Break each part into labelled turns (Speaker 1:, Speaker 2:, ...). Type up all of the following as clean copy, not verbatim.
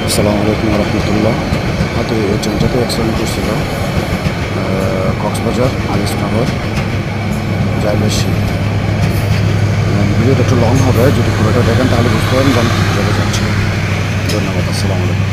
Speaker 1: আসসালামু আলাইকুম রহমতুল্লাহ। হাতে এই ট্রেনটাতে অ্যাক্সিডেন্ট করছিল কক্সবাজার আনিসনগর জাইলাসি। ভিডিওটা একটু লং হবে, যদি পুরোটা দেখেন তাহলে বুঝতে পারেন যে আমি কী জায়গায় যাচ্ছি। ধন্যবাদ। আসসালামু আলাইকুম।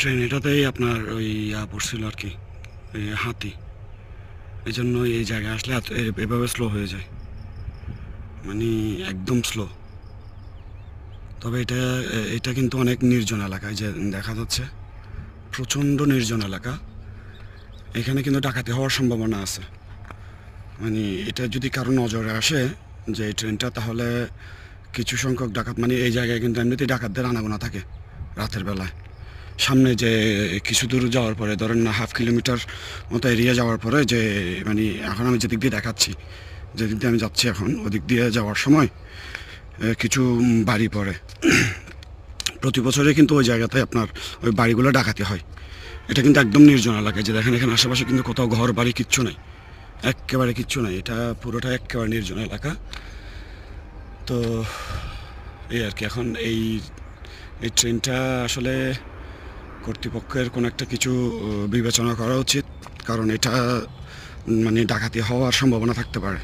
Speaker 1: ট্রেন এটাতেই আপনার ওই পড়ছিল আর কি, হাতি। এই জন্য এই জায়গায় আসলে এভাবে স্লো হয়ে যায়, মানে একদম স্লো। তবে এটা এটা কিন্তু অনেক নির্জন এলাকায় যে দেখা যাচ্ছে, প্রচণ্ড নির্জন এলাকা। এখানে কিন্তু ডাকাতি হওয়ার সম্ভাবনা আছে। মানে এটা যদি কারো নজরে আসে যে এই ট্রেনটা, তাহলে কিছু সংখ্যক ডাকাত, মানে এই জায়গায় কিন্তু এমনিতেই ডাকাতদের আনাগোনা থাকে রাতের বেলায়। সামনে যে কিছু দূর যাওয়ার পরে, ধরেন না 1/2 কিলোমিটার মতো এরিয়া যাওয়ার পরে, যে মানে এখন আমি যেদিক দিয়ে দেখাচ্ছি, যেদিক দিয়ে আমি যাচ্ছি এখন, ওদিক দিয়ে যাওয়ার সময় কিছু বাড়ি পড়ে। প্রতি বছরে কিন্তু ওই জায়গাতে আপনার ওই বাড়িগুলো ডাকাতি হয়। এটা কিন্তু একদম নির্জন এলাকায়, যে দেখেন এখানে আশেপাশে কিন্তু কোথাও ঘর বাড়ি কিচ্ছু নেই, একেবারে কিচ্ছু নেই। এটা পুরোটা একেবারে নির্জন এলাকা। তো এই আর কি, এখন এই ট্রেনটা আসলে কর্তৃপক্ষের কোনো একটা কিছু বিবেচনা করা উচিত, কারণ এটা মানে ডাকাতি হওয়ার সম্ভাবনা থাকতে পারে।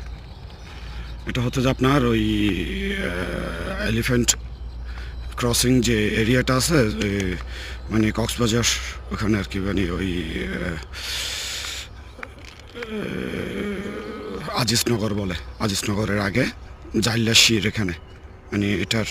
Speaker 1: এটা হচ্ছে যে আপনার ওই এলিফ্যান্ট ক্রসিং যে এরিয়াটা আছে, মানে কক্সবাজার ওখানে আর কি, মানে ওই আজিজনগর বলে, আজিজনগরের আগে জাইলাসির এখানে, মানে এটার